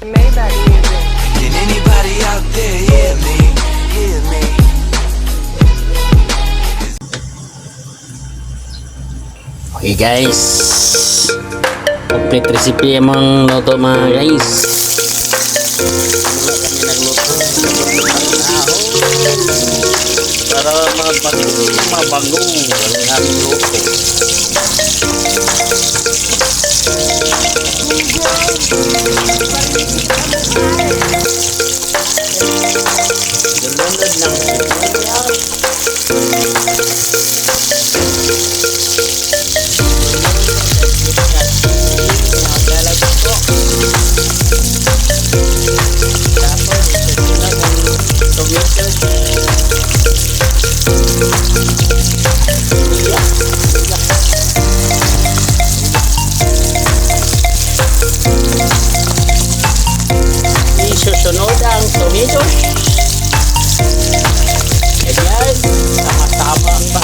Maybach music. Can anybody out there hear me? Hear me? Okay guys, complete recipe among luto mga guys. Para mabango ang aming luto. Dalunod ng susunod ang tomatoes. Ganyan, sama-sama ang ba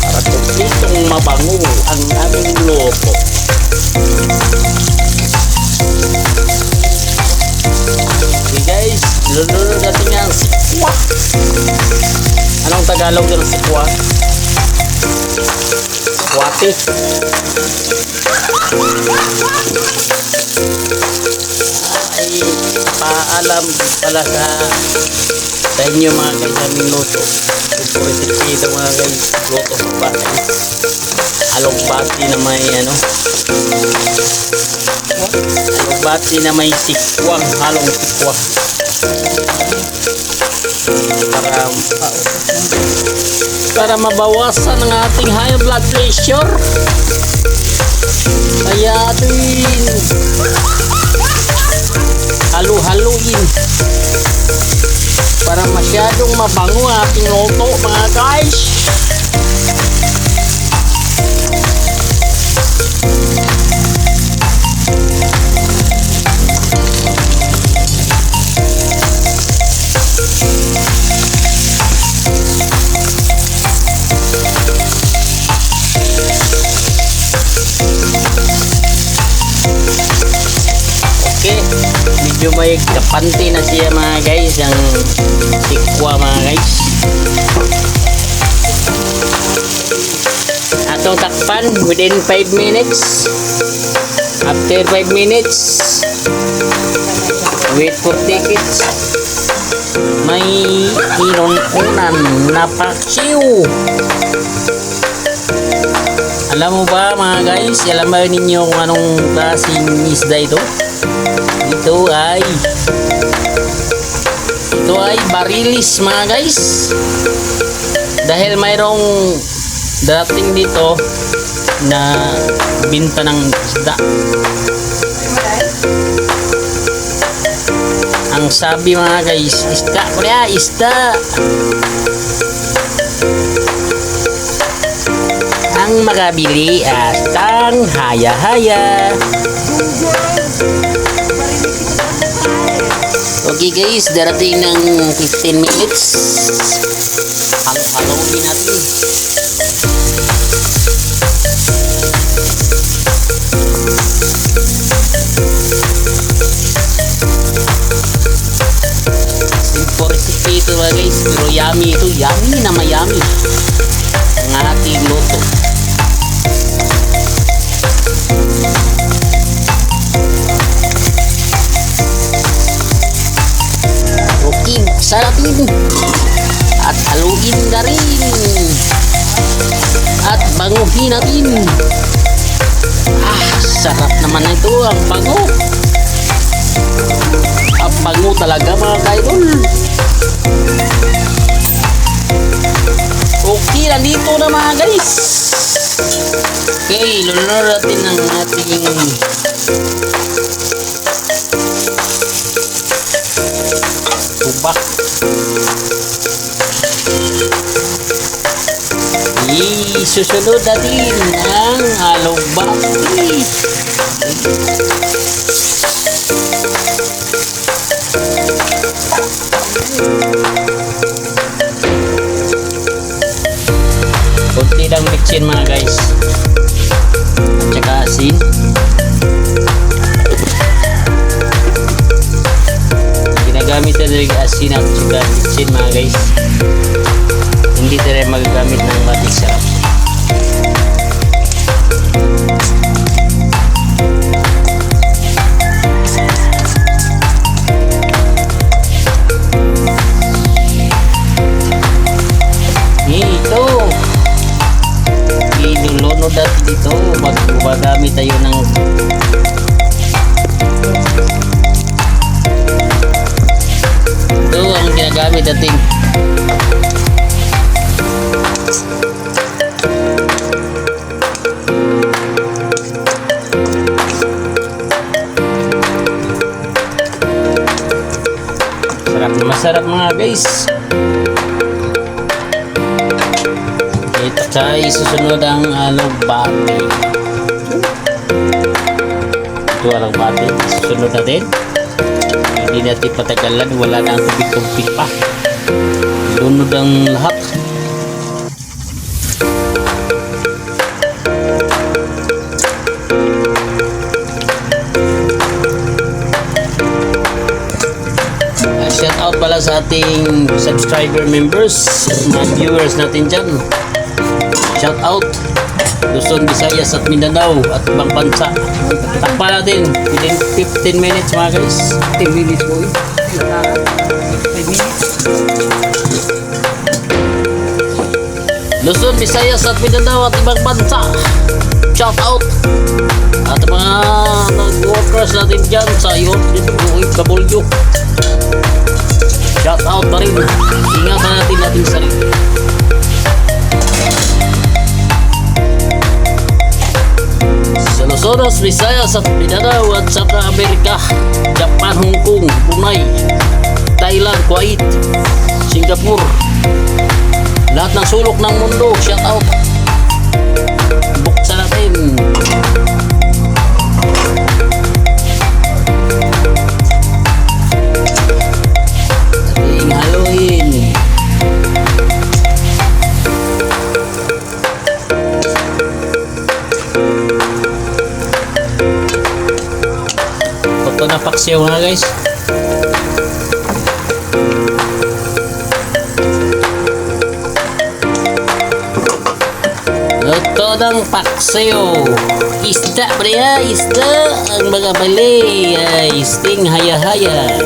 para kumpletong mabango ang aming luto. Okay guys, lulunod natin ang sikwa. Anong Tagalog ng sikwa? Sikwate. Ay paalam pala sa inyo mga guys aming luto. Ito mga guys, luto sa bahay. Alugbati na may alugbati na may sikwang, halong sikwa. Para mabawasan ang ating high blood pressure. Kaya ating halu-haluin para masyadong mabango ang ating luto mga guys. Okay, medyo may kapante na siya mga guys, ang sikwa mga guys. Atong takpan within 5 minutes. After 5 minutes, wait for tickets. May inon-unan na paksiw. Alam mo ba mga guys, alam ba ninyo kung anong klaseng isda ito? Ito ay barilis mga guys. Dahil mayroong dating dito na binta ng isda. Ang sabi mga guys, isda, kuya, isda. Ang makabili at ang haya-haya. Okay guys, darating ng 15 minutes. Halo-haloin natin. Simple recipe ito mga guys, pero yummy ito. Yummy na mayami ang ating luto. Okay, sarapin at haluin na rin at banguhin natin. Sarap naman ito, ang bango. Ang bango talaga mga kaidol. Okay, nandito na mga guys. Okay, lulunod natin ang ating tubak. Susunod natin ang alugbati. Kunti lang bitsin mga guys. At saka asin. rin asin at saka kitchen mga guys. Hindi tayo magagamit ng matik sarap. Ito idulunod natin dito. Magamit tayo ng ito ang ginagamit natin. Sarap na masarap mga guys. Ito tayo susunod ang alugbati. Ito alugbati. Susunod natin. Hindi natin patagalan. Wala na ang tubig-tubig pa. Lunod ang lahat. Shout out pala sa ating subscriber members, mga viewers natin dyan. Shout out Luzon, Visayas at Mindanao at ibang bansa. Takpa natin within 15 minutes mga guys. 10 minutes boy. 5 minutes. Luzon, Visayas at Mindanao at ibang bansa. Shout out at mga nag-workers natin dyan sa OFW. Shout out pa rin. Ingatan natin ating sarili. Sa Luzon, Visayas at Mindanao at sa Amerika, Japan, Hong Kong, Brunei, Thailand, Kuwait, Singapore, lahat ng sulok ng mundo, shout out. Buksan natin. Ating haluin. Ito na paksiw nga guys. Ito ng paksiw. Isda pre ha, isda ang mga bali. Isting haya-haya.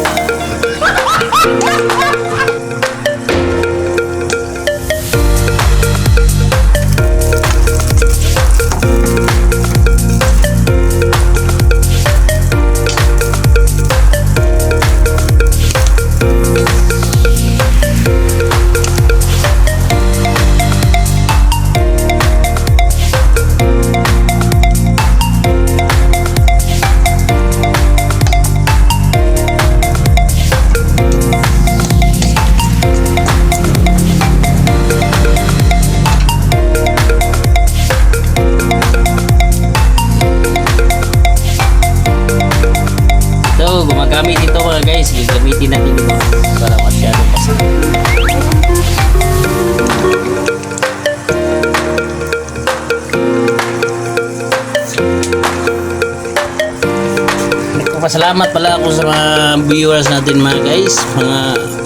Gumagamit ito mga guys, gagamitin natin ito para masyadong masarap. Nagpapasalamat pala ako sa mga viewers natin mga guys, mga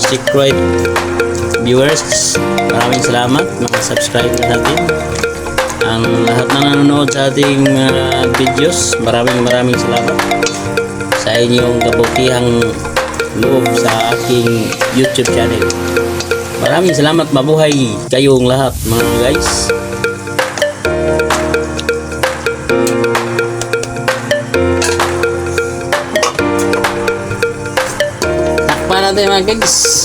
secret viewers. Maraming salamat mga subscriber natin, ang lahat na nanonood sa ating videos. Maraming salamat sa inyong kabutihang loob sa aking YouTube channel. Maraming salamat, mabuhay kayong lahat mga guys. Takpan natin mga guys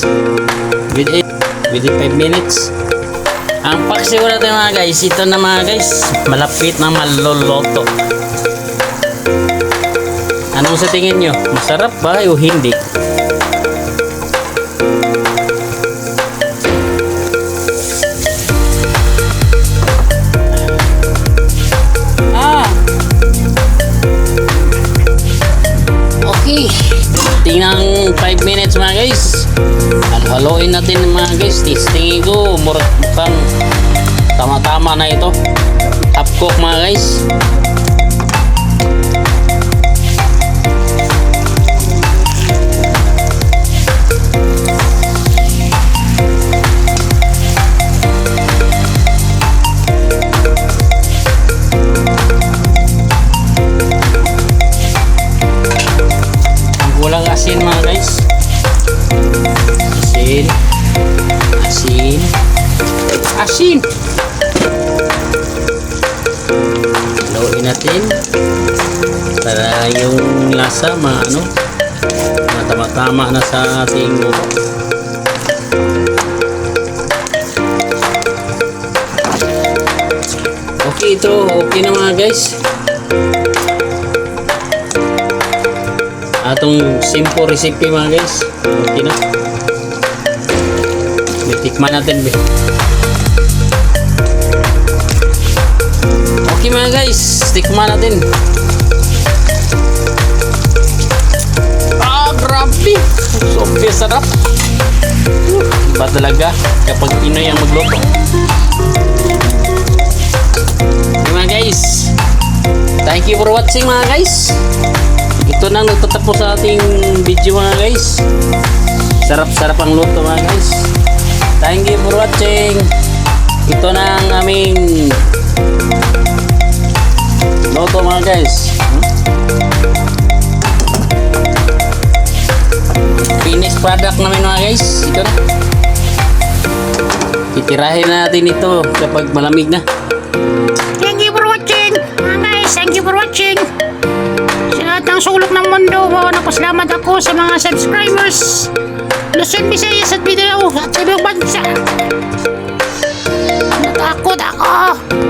within 5 minutes. Ang paksiw natin mga guys, ito na mga guys, malapit na maloloto. Anong sa tingin nyo? Masarap ba o hindi? Okay. Tingnan 5 minutes mga guys. Halo-haloin natin mga guys. Tingin ko mukhang tama-tama na ito. Half cook mga guys. natin. Haluin natin para yung lasa matama-tama na sa ating luto. Okay, ito okay na mga guys. Atong simple recipe mga guys, okay na. Tikman natin be. Okay mga guys, tikman natin. Grabe, sobrang sarap. Iba talaga kapag Pinoy ang magluto. Okay mga guys, thank you for watching mga guys. Ito na nagtatapos sa ating video mga guys. Sarap-sarap ang luto mga guys. Thank you for watching. Ito na ang aming luto mga guys. Finished product namin mga guys. Ito na. Titirahin natin ito kapag malamig na. Thank you for watching. Mga guys, thank you for watching. Sa lahat ng sulok ng mundo, napasalamat ako sa mga subscribers. Luzon, Visayas at Mindanao at sa ibang bansa. Natakot ako.